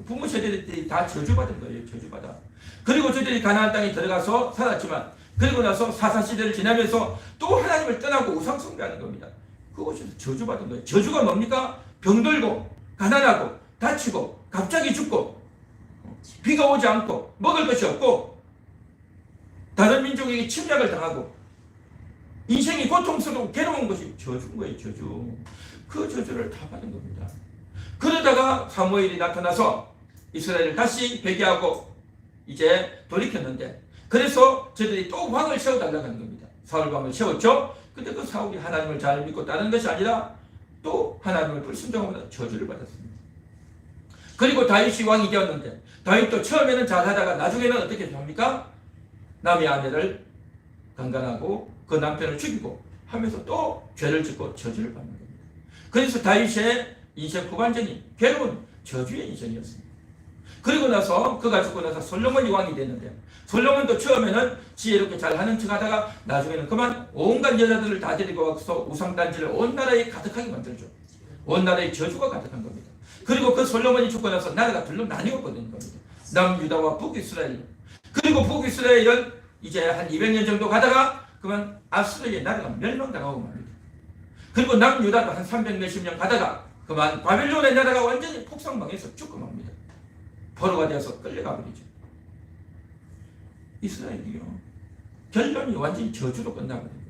부모 세대들이 다 저주받은 거예요. 저주받아. 그리고 저들이 가나안 땅에 들어가서 살았지만 그리고 나서 사사시대를 지나면서 또 하나님을 떠나고 우상숭배하는 겁니다. 그것에서 저주받은 거예요. 저주가 뭡니까? 병들고 가난하고 다치고 갑자기 죽고 비가 오지 않고 먹을 것이 없고 다른 민족에게 침략을 당하고 인생이 고통스럽고 괴로운 것이 저주인 거예요. 저주. 그 저주를 다 받은 겁니다. 그러다가 사무엘이 나타나서 이스라엘을 다시 회개하고 이제 돌이켰는데 그래서 저들이 또 왕을 세워달라고 하는 겁니다. 사울 왕을 세웠죠. 근데 그 사울이 하나님을 잘 믿고 따르는 것이 아니라 또 하나님을 불순종하면서 저주를 받았습니다. 그리고 다윗이 왕이 되었는데 다윗도 처음에는 잘하다가 나중에는 어떻게 합니까? 남의 아내를 강간하고 그 남편을 죽이고 하면서 또 죄를 짓고 저주를 받는 겁니다. 그래서 다윗의 인생 후반전이 괴로운 저주의 인생이었습니다. 그리고 나서 그가 죽고 나서 솔로몬이 왕이 됐는데 솔로몬도 처음에는 지혜롭게 잘하는 척 하다가 나중에는 그만 온갖 여자들을 다 데리고 와서 우상단지를 온 나라에 가득하게 만들죠. 온 나라에 저주가 가득한 겁니다. 그리고 그 솔로몬이 죽고 나서 나라가 둘로 나뉘었거든요. 남유다와 북이스라엘. 그리고 북이스라엘은 이제 한 200년 정도 가다가 그만 아수르의 나라가 멸망당하고 맙니다. 그리고 남유다도 한 300 몇십 년 가다가 그만 바빌론의 나라가 완전히 폭삭망해서 죽고 맙니다. 포로가 되어서 끌려가 버리죠. 이스라엘이요. 결론이 완전히 저주로 끝나거든요.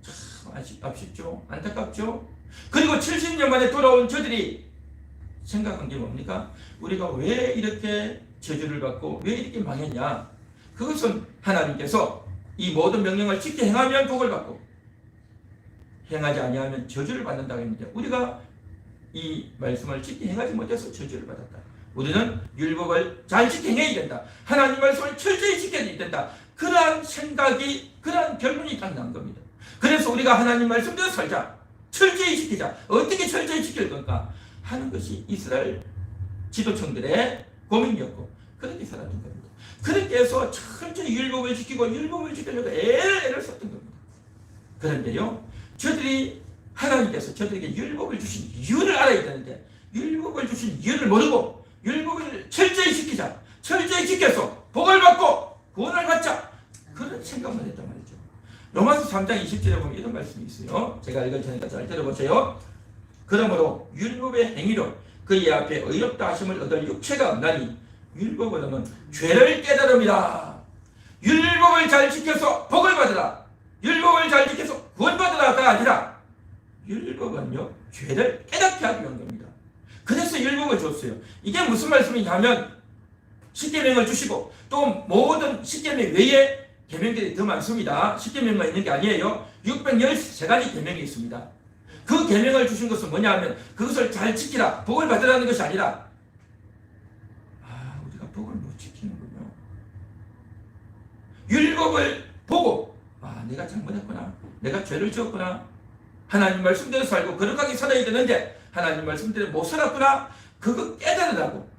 참 아쉽죠? 안타깝죠? 그리고 70년 만에 돌아온 저들이 생각한 게 뭡니까? 우리가 왜 이렇게 저주를 받고 왜 이렇게 망했냐? 그것은 하나님께서 이 모든 명령을 지켜 행하면 복을 받고 행하지 아니하면 저주를 받는다고 했는데 우리가 이 말씀을 지켜 행하지 못해서 저주를 받았다. 우리는 율법을 잘 지켜 행해야 된다. 하나님 말씀을 철저히 지켜야 된다. 그러한 생각이 그러한 결론이 딱 난 겁니다. 그래서 우리가 하나님 말씀대로 살자. 철저히 지키자. 어떻게 철저히 지킬 건가 하는 것이 이스라엘 지도층들의 고민이었고 그렇게 살았던 겁니다. 그렇게 해서 철저히 율법을 지키고 율법을 지키려고 애를 썼던 겁니다. 그런데요 저들이 하나님께서 저들에게 율법을 주신 이유를 알아야 되는데 율법을 주신 이유를 모르고 율법을 철저히 지키자. 철저히 지켜서 복을 받고 구원을 받자. 그런 생각만 했단 말이죠. 로마서 3장 20절에 보면 이런 말씀이 있어요. 제가 읽을 테니까 잘 들어보세요. 그러므로 율법의 행위로 그의 앞에 의롭다 하심을 얻을 육체가 없나니 율법으로는 죄를 깨달음이라. 율법을 잘 지켜서 복을 받으라. 율법을 잘 지켜서 구원받으라가 아니라 율법은요 죄를 깨닫게 하기 위한 겁니다. 그래서 율법을 줬어요. 이게 무슨 말씀이냐면 십계명을 주시고 또 모든 십계명 외에 계명들이 더 많습니다. 십계명만 있는 게 아니에요. 613가지 계명이 있습니다. 그 계명을 주신 것은 뭐냐 하면 그것을 잘 지키라, 복을 받으라는 것이 아니라 우리가 복을 못 지키는군요. 율법을 보고 내가 잘못했구나, 내가 죄를 지었구나, 하나님 말씀대로 살고 거룩하게 살아야 되는데 하나님 말씀대로 못 살았구나, 그거 깨달으라고.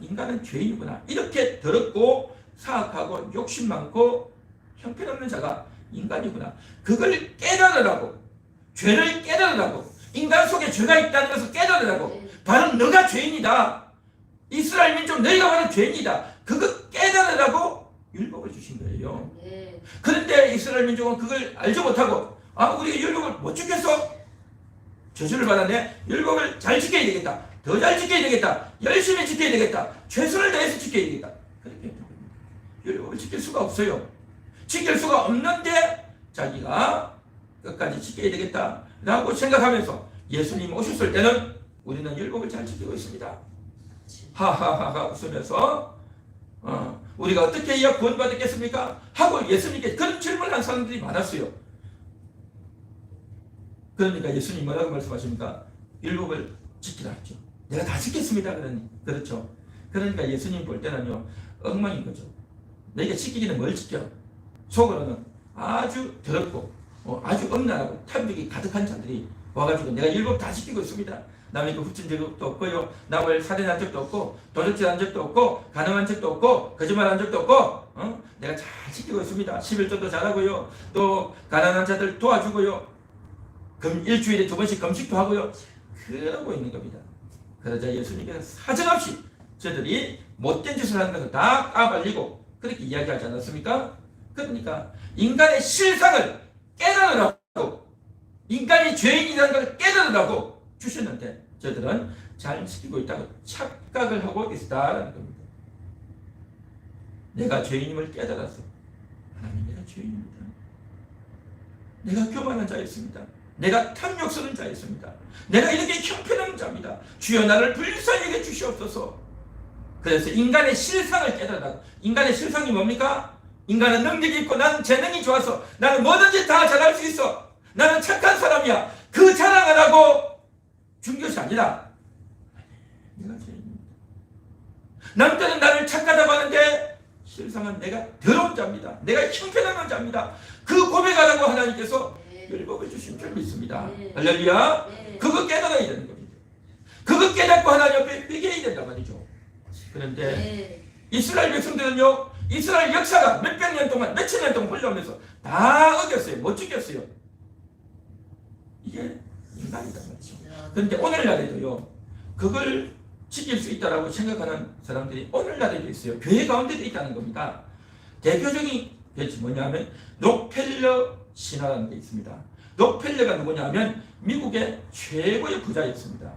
인간은 죄인이구나, 이렇게 더럽고 사악하고 욕심 많고 형편없는 자가 인간이구나, 그걸 깨달으라고. 죄를 깨달으라고. 인간 속에 죄가 있다는 것을 깨달으라고. 바로 너가 죄인이다, 이스라엘 민족 너희가 바로 죄인이다, 그거 깨달으라고 율법을 주신 거예요. 그런데 이스라엘 민족은 그걸 알지 못하고 우리가 율법을 못 지켰어, 저주를 받았네, 율법을 잘 지켜야 되겠다, 더 잘 지켜야 되겠다, 열심히 지켜야 되겠다, 최선을 다해서 지켜야 되겠다, 그렇게 율법을 지킬 수가 없어요. 지킬 수가 없는데 자기가 끝까지 지켜야 되겠다 라고 생각하면서 예수님 오셨을 때는 우리는 율법을 잘 지키고 있습니다. 하하하하 웃으면서 우리가 어떻게 해야 구원받겠습니까? 하고 예수님께 그런 질문을 한 사람들이 많았어요. 그러니까 예수님 뭐라고 말씀하십니까? 율법을 지키라 했죠. 내가 다 지켰습니다. 그렇죠. 그러니까 예수님 볼 때는요 엉망인 거죠. 너희가 지키기는 뭘 지켜? 속으로는 아주 더럽고 아주 엄란하고 탐욕이 가득한 자들이 와가지고 내가 율법 다 지키고 있습니다, 남에게 훔친 적도 없고요, 남을 살인한 적도 없고, 도둑질한 적도 없고, 가늠한 적도 없고, 거짓말한 적도 없고, 내가 잘 지키고 있습니다, 11조도 잘하고요, 또 가난한 자들 도와주고요, 일주일에 2번씩 금식도 하고요, 그러고 있는 겁니다. 그러자 예수님께서 사정없이 저들이 못된 짓을 하는 것을 다 까발리고 그렇게 이야기하지 않았습니까? 그러니까 인간의 실상을 깨달으라고, 인간이 죄인이라는 것을 깨달으라고 주셨는데 저들은 잘 지키고 있다고 착각을 하고 있다는 겁니다. 내가 죄인임을 깨달았어. 하나님, 내가 죄인입니다. 내가 교만한 자였습니다. 내가 탐욕스러운 자였습니다. 내가 이렇게 형편없는 자입니다. 주여 나를 불쌍히 여겨 주시옵소서. 그래서 인간의 실상을 깨달으라고. 인간의 실상이 뭡니까? 인간은 능력이 있고 나는 재능이 좋아서 나는 뭐든지 다 잘할 수 있어, 나는 착한 사람이야, 그 자랑하라고 준 것이 아니라 내가 죄인입니다. 남들은 나를 착하다고 하는데 실상은 내가 더러운 자입니다, 내가 형편없는 자입니다, 그 고백하라고 하나님께서 율법을 주신 줄 믿습니다. 할렐루야. 그거 깨달아야 되는 겁니다. 그거 깨닫고 하나님 앞에 회개해야 된단 말이죠. 그런데 이스라엘 백성들은요, 이스라엘 역사가 몇백 년 동안, 몇천 년 동안 흘러오면서 다 어겼어요. 못 지켰어요. 이게 인간이다 말이죠. 그런데 오늘날에도요 그걸 지킬 수 있다라고 생각하는 사람들이 오늘날에도 있어요. 교회 가운데도 있다는 겁니다. 대표적인 것이 뭐냐면 록펠러 신화라는 게 있습니다. 록펠러가 누구냐면 미국의 최고의 부자였습니다.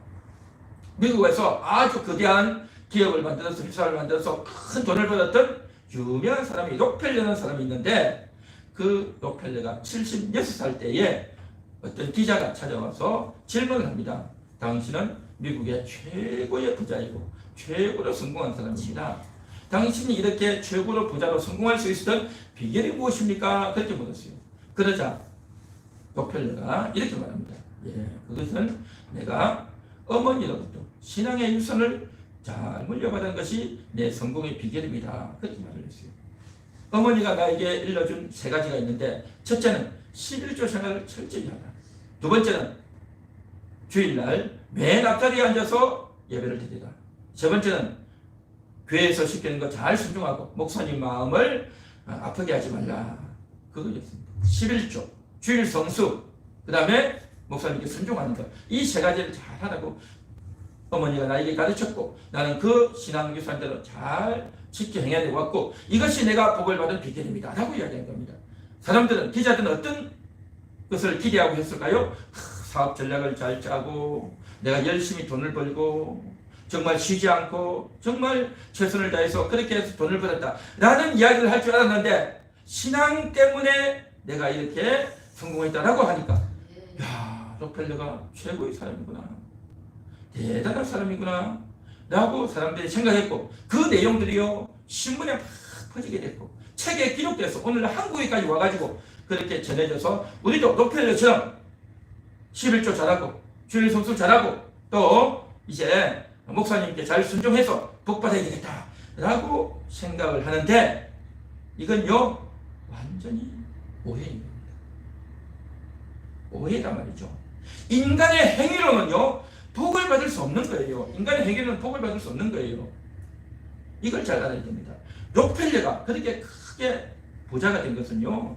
미국에서 아주 거대한 기업을 만들어서, 회사를 만들어서 큰 돈을 벌었던 유명한 사람이 록펠러라는 사람이 있는데, 그 록펠러가 76살 때에 어떤 기자가 찾아와서 질문을 합니다. 당신은 미국의 최고의 부자이고 최고로 성공한 사람입니다. 당신이 이렇게 최고로 부자로 성공할 수 있었던 비결이 무엇입니까? 그렇게 물었어요. 그러자 록펠러가 이렇게 말합니다. 그것은 내가 어머니로부터 신앙의 유산을 잘 물려받은 것이 내 성공의 비결입니다. 그렇게 말을 했어요. 어머니가 나에게 일러준 3가지가 있는데, 첫째는 11조 생활을 철저히 하라. 두 번째는 주일날 맨 앞자리에 앉아서 예배를 드리라. 세 번째는 교회에서 시키는 거 잘 순종하고 목사님 마음을 아프게 하지 말라. 그거였습니다. 11조, 주일 성수, 그 다음에 목사님께 순종하는 것, 이 3가지를 잘 하라고 어머니가 나에게 가르쳤고, 나는 그 신앙 유산대로 잘 지켜 행해 왔고, 이것이 내가 복을 받은 비결입니다 라고 이야기한 겁니다. 사람들은, 기자들은 어떤 것을 기대하고 했을까요? 사업 전략을 잘 짜고 내가 열심히 돈을 벌고 정말 쉬지 않고 정말 최선을 다해서 그렇게 해서 돈을 벌었다 라는 이야기를 할 줄 알았는데, 신앙 때문에 내가 이렇게 성공했다라고 하니까 예. 야, 록펠러가 최고의 사람이구나, 대단한 사람이구나 라고 사람들이 생각했고, 그 내용들이요 신문에 막 퍼지게 됐고 책에 기록돼서 오늘날 한국에까지 와가지고 그렇게 전해져서 우리도 록펠러처럼 11조 잘하고 주일 성수 잘하고 또 이제 목사님께 잘 순종해서 복받아야 되겠다 라고 생각을 하는데, 이건요 완전히 오해인 겁니다. 오해단 말이죠. 인간의 행위로는요 복을 받을 수 없는 거예요. 인간의 행위로는 복을 받을 수 없는 거예요. 이걸 잘 알아야 됩니다. 록펠러가 그렇게 크게 부자가 된 것은요,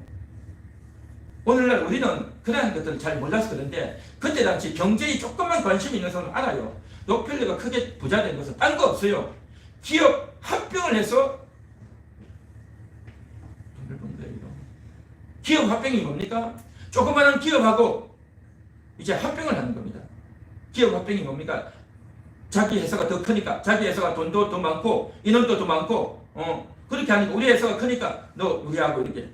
오늘날 우리는 그러한 것들을 잘 몰라서 그런데 그때 당시 경제에 조금만 관심이 있는 사람은 알아요. 록펠러가 크게 부자 된 것은 딴 거 없어요. 기업 합병을 해서 돈을 번 거예요. 기업 합병이 뭡니까? 조그마한 기업하고 이제 합병을 하는 겁니다. 기업 합병이 뭡니까? 자기 회사가 더 크니까, 자기 회사가 돈도 더 많고 인원도 더 많고 그렇게 하니까 우리 회사가 크니까 너 우리하고 이렇게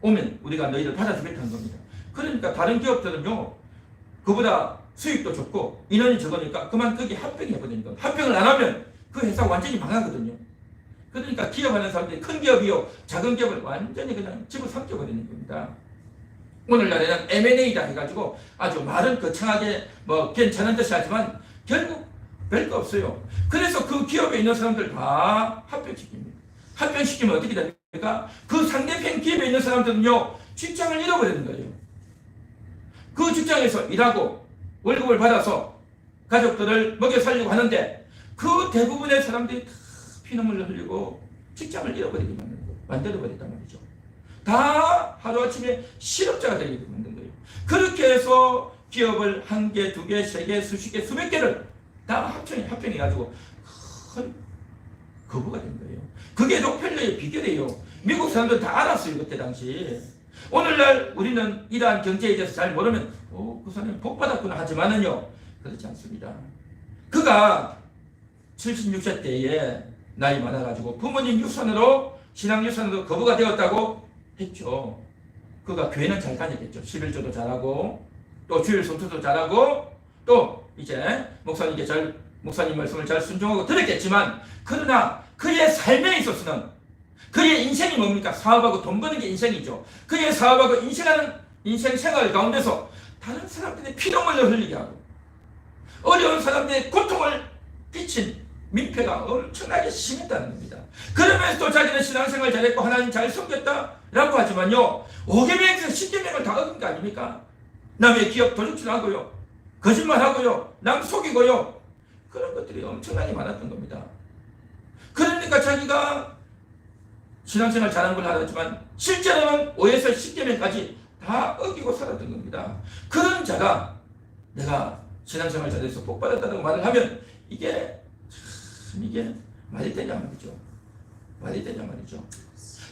오면 우리가 너희를 받아주겠다는 겁니다. 그러니까 다른 기업들은요 그보다 수익도 좋고 인원이 적으니까 그만 거기 합병이 해버리는 겁니다. 합병을 안 하면 그 회사 완전히 망하거든요. 그러니까 기업하는 사람들이 큰 기업이요 작은 기업을 완전히 그냥 집어삼켜버리는 겁니다. 오늘날에는 M&A다 해가지고 아주 말은 거창하게 뭐 괜찮은 듯이 하지만 결국 별거 없어요. 그래서 그 기업에 있는 사람들 다 합병시킵니다. 합병시키면 어떻게 됩니까? 그 상대편 기업에 있는 사람들은요 직장을 잃어버리는 거예요. 그 직장에서 일하고 월급을 받아서 가족들을 먹여 살려고 하는데 그 대부분의 사람들이 다 피눈물을 흘리고 직장을 잃어버리게 만들어버렸단 말이죠. 다 하루아침에 실업자가 되게 만든 거예요. 그렇게 해서 기업을 한 개, 두 개, 세 개, 수십 개, 수백 개를 다 합병해가지고 큰 거부가 된 거예요. 그게 록펠러의 비결이에요. 미국 사람들 다 알았어요. 그때 당시. 오늘날 우리는 이러한 경제에 대해서 잘 모르면 그 사람이 복 받았구나 하지만은요 그렇지 않습니다. 그가 76세 때에 나이 많아가지고 부모님 유산으로 신앙 유산으로 거부가 되었다고 했죠. 그가 교회는 잘 다녔겠죠. 11조도 잘하고 또 주일 성수도 잘하고 또 이제 목사님 말씀을 잘 순종하고 들었겠지만, 그러나 그의 삶에 있어서는 그의 인생이 뭡니까? 사업하고 돈 버는 게 인생이죠. 그의 사업하고 인생 생활 가운데서 다른 사람들의 피눈물을 흘리게 하고 어려운 사람들의 고통을 끼친 민폐가 엄청나게 심했다는 겁니다. 그러면서 또 자기는 신앙생활 잘했고 하나님 잘 섬겼다라고 하지만요 5계명에서 10계명을 다 어긴 거 아닙니까? 남의 기업 도둑질하고요, 거짓말하고요, 남 속이고요, 그런 것들이 엄청나게 많았던 겁니다. 그러니까 자기가 신앙생활 잘한 걸 알았지만 실제로는 5에서 10계명까지 다 어기고 살았던 겁니다. 그런 자가 내가 신앙생활 잘해서 복 받았다고 말을 하면 이게 말이 되냐 말이죠. 말이 되냐 말이죠.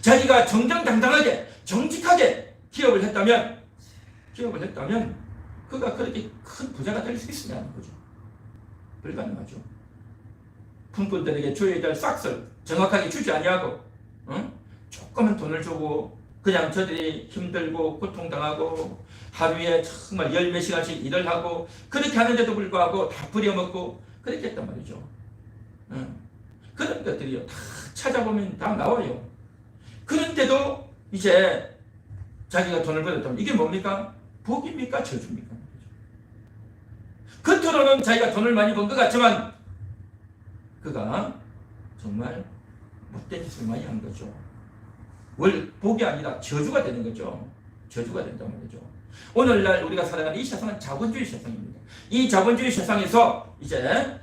자기가 정정당당하게 정직하게 기업을 했다면 그가 그렇게 큰 부자가 될 수 있느냐는 거죠. 불가능하죠. 품꾼들에게 줘야 될 싹을 정확하게 주지 아니하고 조금은 돈을 주고 그냥 저들이 힘들고 고통당하고 하루에 정말 10몇 시간씩 일을 하고 그렇게 하는데도 불구하고 다 부려먹고 그렇게 했단 말이죠. 그런 것들이요 다 찾아보면 다 나와요. 그런데도 이제 자기가 돈을 벌었다면 이게 뭡니까? 복입니까? 저주입니까? 겉으로는 자기가 돈을 많이 번 것 같지만 그가 정말 못된 짓을 많이 한 거죠. 복이 아니라 저주가 되는 거죠. 저주가 된단 말이죠. 오늘날 우리가 살아가는 이 세상은 자본주의 세상입니다. 이 자본주의 세상에서 이제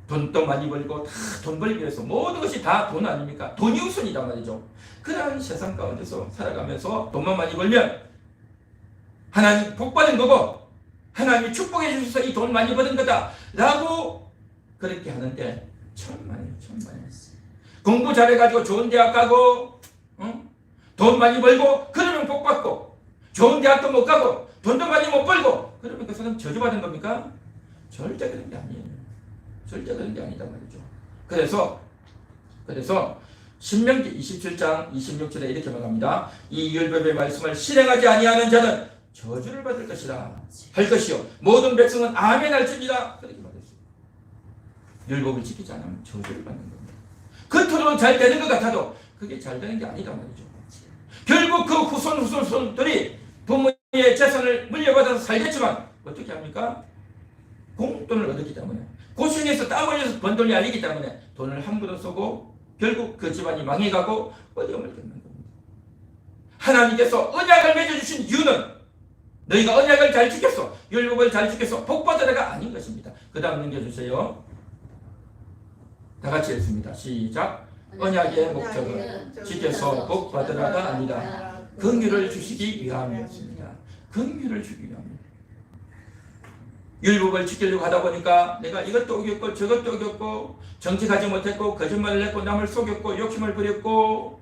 돈도 많이 벌고 다 돈 벌기 위해서 모든 것이 다 돈 아닙니까? 돈이 우선이란 말이죠. 그런 세상 가운데서 살아가면서 돈만 많이 벌면 하나님 복 받은 거고 하나님이 축복해 주셔서 이 돈 많이 버는 거다 라고 그렇게 하는데 천만이에요. 공부 잘해가지고 좋은 대학 가고 돈 많이 벌고 그러면 복 받고, 좋은 대학도 못 가고 돈도 많이 못 벌고 그러면 그 사람 저주받은 겁니까? 절대 그런 게 아니에요. 절대 그런 게 아니다 말이죠. 그래서 신명기 27장 26절에 이렇게 말합니다. 이 율법의 말씀을 실행하지 아니하는 자는 저주를 받을 것이라 할 것이요 모든 백성은 아멘 할지니라 그렇게 말했어요. 율법을 지키지 않으면 저주를 받는 겁니다. 겉으로는 잘 되는 것 같아도 그게 잘 되는 게 아니다 말이죠. 결국 그 후손들이 부모의 재산을 물려받아서 살겠지만 어떻게 합니까? 공돈을 얻었기 때문에 고생해서 땀 흘려서 번 돈이 아니기 때문에 돈을 함부로 쓰고 결국 그 집안이 망해가고 어려움을 겪는 겁니다. 하나님께서 언약을 맺어주신 이유는 너희가 언약을 잘 지켰어, 율법을 잘 지켰어, 복받으라가 아닌 것입니다. 그 다음 넘겨주세요. 다 같이 했습니다. 시작. 언약의 목적은 지켜서 복받으라가 아니라 긍휼을 주시기 위함이었습니다. 긍휼을 주기 위함입니다. 율법을 지키려고 하다 보니까 내가 이것도 어겼고 저것도 어겼고 정직하지 못했고 거짓말을 했고 남을 속였고 욕심을 부렸고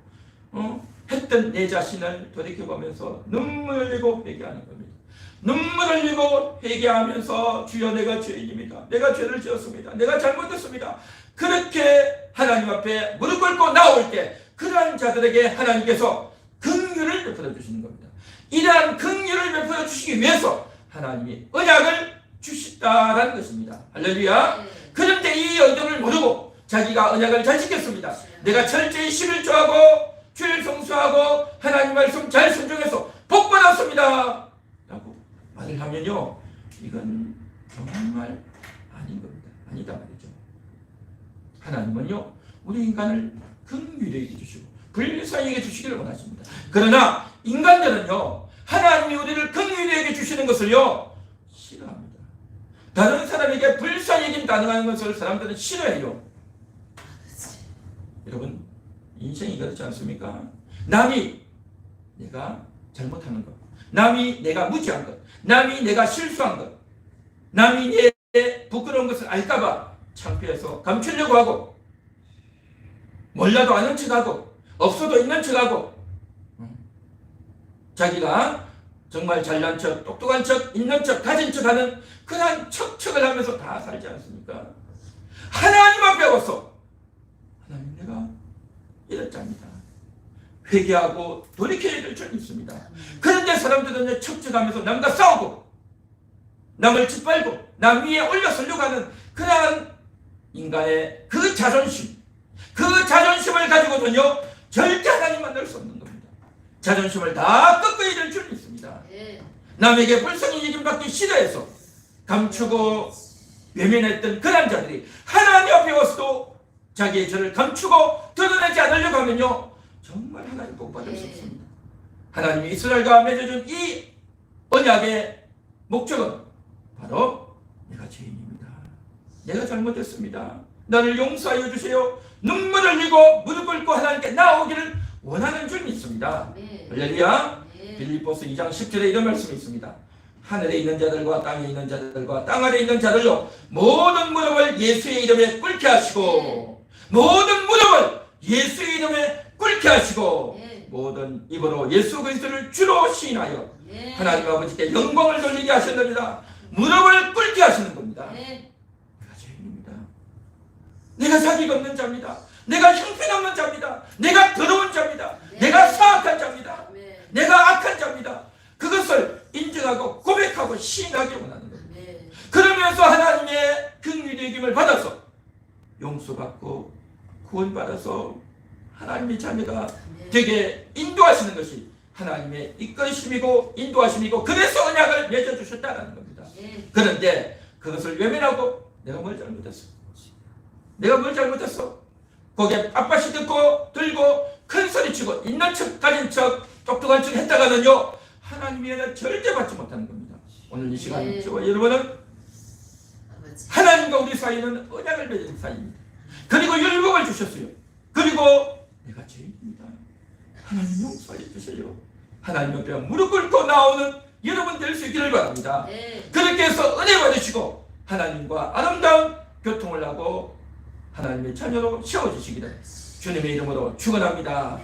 했던 내 자신을 돌이켜보면서 눈물을 흘리고 회개하는 겁니다. 눈물을 흘리고 회개하면서 주여 내가 죄인입니다. 내가 죄를 지었습니다. 내가 잘못했습니다. 그렇게 하나님 앞에 무릎 꿇고 나올 때 그러한 자들에게 하나님께서 긍휼을 베풀어 주시는 겁니다. 이러한 긍휼을 베풀어 주시기 위해서 하나님이 언약을 주시다라는 것입니다. 할렐루야. 그런데 이 의도를 모르고 자기가 언약을 잘 지켰습니다. 내가 철저히 11조하고 주일 성수하고 하나님 말씀 잘 순종해서 복 받았습니다 라고 말을 하면요, 이건 정말 아닌 겁니다. 아니다 말이죠. 하나님은요 우리 인간을 긍휼히 여겨주시고 불쌍히 여겨주시기를 원하십니다. 그러나 인간들은요 하나님이 우리를 긍휼히 여겨주시는 것을요 싫어합니다. 다른 사람에게 불쌍히 여김 가능한 것을 사람들은 싫어해요. 여러분 인생이 그렇지 않습니까? 남이 내가 잘못하는 것, 남이 내가 무지한 것, 남이 내가 실수한 것, 남이 내 부끄러운 것을 알까봐 창피해서 감추려고 하고 몰라도 아는 척하고 없어도 있는 척하고 자기가 정말 잘난 척, 똑똑한 척, 있는 척, 가진 척하는 그런 척척을 하면서 다 살지 않습니까? 하나님 앞에 와서 하나님 내가 이랬답니다. 회개하고 돌이켜야 될 줄은 있습니다. 그런데 사람들은 척척하면서 남과 싸우고 남을 짓밟고 남 위에 올려서려고 하는 그러한 인간의 그 자존심을 가지고는요 절대 하나님 만날 수 없는 겁니다. 자존심을 다 꺾어야 될 줄은 있습니다. 남에게 불쌍히 여김받기 싫어해서 감추고 외면했던 그 남자들이 하나님 앞에 와서도 자기의 죄를 감추고 드러내지 않으려고 하면요 정말 하나님 복 받을 수 없습니다. 하나님이 이스라엘과 맺어준 이 언약의 목적은 바로 내가 죄인입니다. 내가 잘못했습니다. 나를 용서하여 주세요. 눈물을 흘리고 무릎 꿇고 하나님께 나오기를 원하는 줄이 있습니다. 할렐루야. 빌립보서 2장 10절에 이런 말씀이 있습니다. 하늘에 있는 자들과 땅에 있는 자들과 땅 아래에 있는 자들로 모든 무릎을 예수의 이름에 꿇게 하시고 모든 무릎을 예수의 이름에 꿇게 하시고 모든 입으로 예수 그리스도를 주로 시인하여 하나님 아버지께 영광을 돌리게 하셨느니라. 무릎을 꿇게 하시는 겁니다. 내가 죄인입니다. 내가 자기가 없는 자입니다. 내가 형편없는 자입니다. 내가 더러운 자입니다. 내가 사악한 자입니다. 내가 악한 자입니다. 그것을 인정하고 고백하고 시인하기 원하는 겁니다. 그러면서 하나님의 긍휼의 여김을 받아서 용서받고 구원받아서 하나님의 자녀가 되게 인도하시는 것이 하나님의 이끄심이고 인도하심이고 그래서 언약을 맺어주셨다는 겁니다. 그런데 그것을 외면하고 내가 뭘 잘못했어? 내가 뭘 잘못했어? 고개 빳빳이 들고 큰 소리치고 있는 척 가진 척 똑똑한 척 했다가는요 하나님의 은혜를 절대 받지 못하는 겁니다. 오늘 이 시간 저와 여러분은 하나님과 우리 사이는 언약을 맺은 사이입니다. 그리고 율법을 주셨어요. 그리고 내가 죄인입니다. 하나님 용서해 주세요. 하나님 앞에 무릎 꿇고 나오는 여러분 될 수 있기를 바랍니다. 그렇게 해서 은혜 받으시고 하나님과 아름다운 교통을 하고 하나님의 자녀로 세워주시기를 주님의 이름으로 축원합니다.